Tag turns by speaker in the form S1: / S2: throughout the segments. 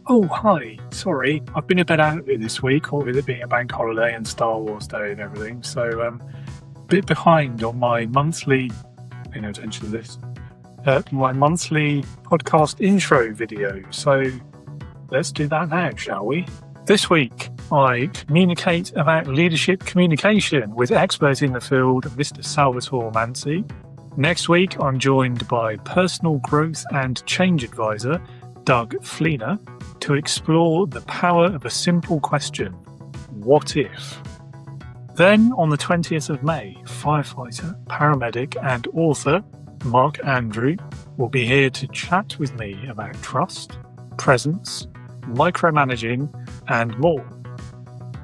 S1: Oh, hi. Sorry, I've been a bit out of it this week, or with it being a bank holiday and Star Wars Day and everything. So, a bit behind on my monthly, pay no attention to this, my monthly podcast intro video. So, let's do that now, shall we? This week, I communicate about leadership communication with expert in the field, Mr. Salvatore Manzi. Next week, I'm joined by personal growth and change advisor, Doug Fleener, to explore the power of a simple question: what if? Then, on the 20th of May, firefighter, paramedic, and author Mark Andrew will be here to chat with me about trust, presence, micromanaging, and more.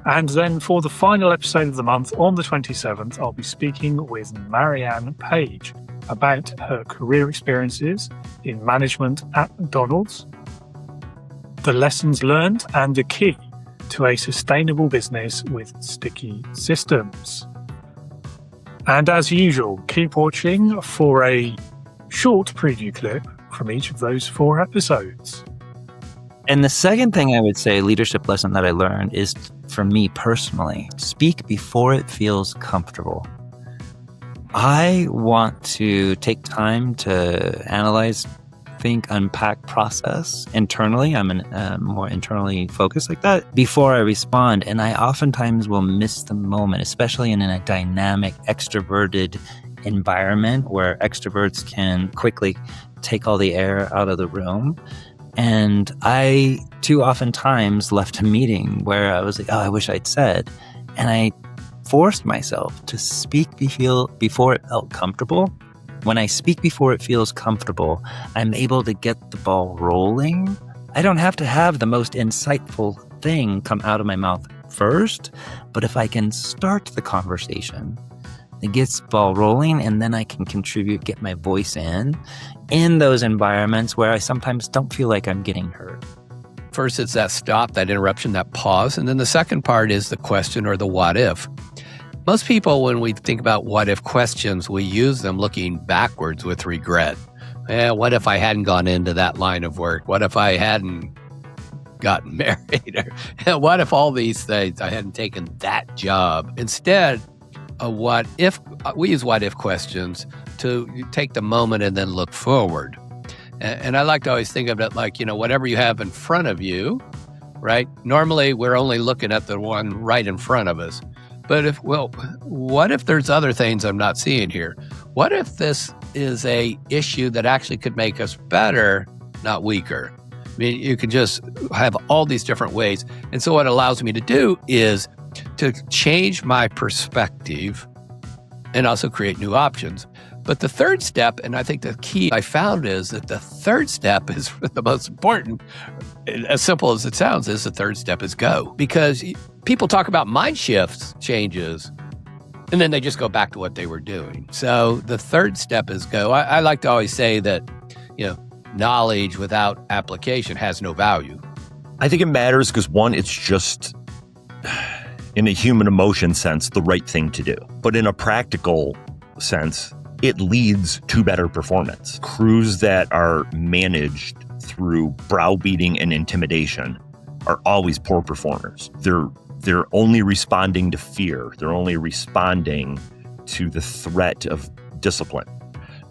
S1: And then for the final episode of the month, on the 27th, I'll be speaking with Marianne Page about her career experiences in management at McDonald's, the lessons learned, and the key to a sustainable business with sticky systems. And as usual, keep watching for a short preview clip from each of those 4 episodes.
S2: And the second thing I would say, leadership lesson that I learned is, for me personally, speak before it feels comfortable. I want to take time to analyze, think, unpack, process internally. I'm more internally focused like that before I respond. And I oftentimes will miss the moment, especially in a dynamic, extroverted environment where extroverts can quickly take all the air out of the room. And I too oftentimes left a meeting where I was like, oh, I wish I'd said. And I forced myself to speak before it felt comfortable. When I speak before it feels comfortable, I'm able to get the ball rolling. I don't have to have the most insightful thing come out of my mouth first, but if I can start the conversation, it gets the ball rolling, and then I can contribute, get my voice in those environments where I sometimes don't feel like I'm getting heard.
S3: First, it's that stop, that interruption, that pause. And then the second part is the question or the what if. Most people, when we think about what if questions, we use them looking backwards with regret. What if I hadn't gone into that line of work? What if I hadn't gotten married? Or what if all these things, I hadn't taken that job? Instead, we use what if questions to take the moment and then look forward. And I like to always think of it like, whatever you have in front of you, right? Normally, we're only looking at the one right in front of us. But what if there's other things I'm not seeing here? What if this is a issue that actually could make us better, not weaker? I mean, you could just have all these different ways. And so what it allows me to do is to change my perspective and also create new options. But the third step, and I think the key I found is that the third step is the most important. As simple as it sounds, is the third step is go. Because people talk about mind shifts, changes, and then they just go back to what they were doing. So the third step is go. I like to always say that, knowledge without application has no value.
S4: I think it matters because, one, it's just, in a human emotion sense, the right thing to do. But in a practical sense, it leads to better performance. Crews that are managed through browbeating and intimidation are always poor performers. They're only responding to fear. They're only responding to the threat of discipline.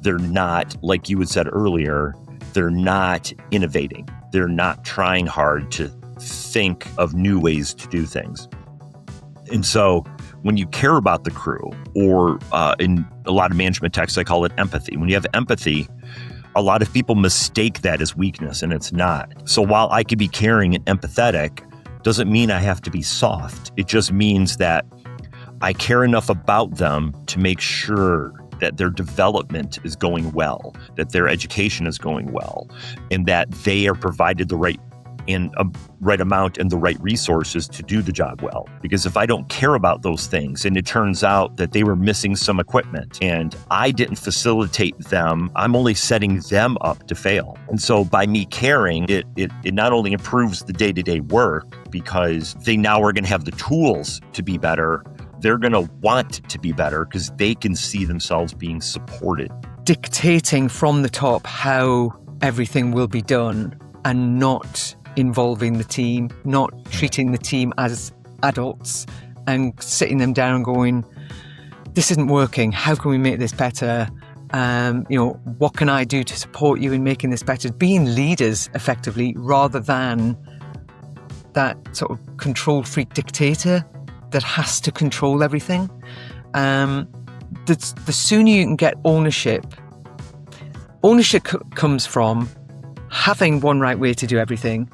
S4: They're not, like you had said earlier, they're not innovating. They're not trying hard to think of new ways to do things. And so when you care about the crew, or in a lot of management texts, I call it empathy. When you have empathy, a lot of people mistake that as weakness, and it's not. So while I could be caring and empathetic, doesn't mean I have to be soft. It just means that I care enough about them to make sure that their development is going well, that their education is going well, and that they are provided the right amount and the right resources to do the job well. Because if I don't care about those things, and it turns out that they were missing some equipment and I didn't facilitate them, I'm only setting them up to fail. And so by me caring, it not only improves the day-to-day work, because they now are going to have the tools to be better, they're going to want to be better because they can see themselves being supported.
S5: Dictating from the top how everything will be done, and not involving the team, not treating the team as adults and sitting them down and going, this isn't working. How can we make this better? What can I do to support you in making this better? Being leaders effectively, rather than that sort of control freak dictator that has to control everything. The sooner you can get ownership comes from having one right way to do everything,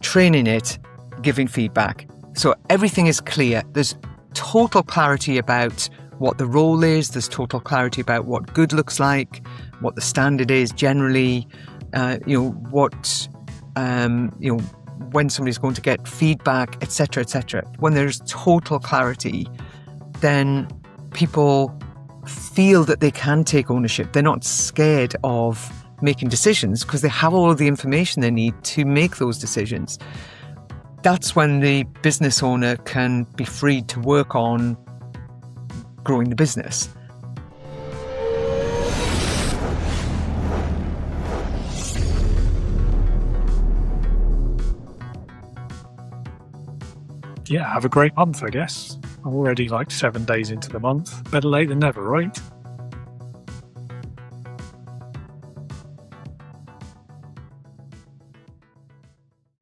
S5: training it, giving feedback. So everything is clear. There's total clarity about what the role is. There's total clarity about what good looks like, what the standard is generally, when somebody's going to get feedback, etc., etc. When there's total clarity, then people feel that they can take ownership. They're not scared of making decisions because they have all of the information they need to make those decisions. That's when the business owner can be freed to work on growing the business.
S1: Yeah, have a great month, I guess. I'm already like 7 days into the month. Better late than never, right?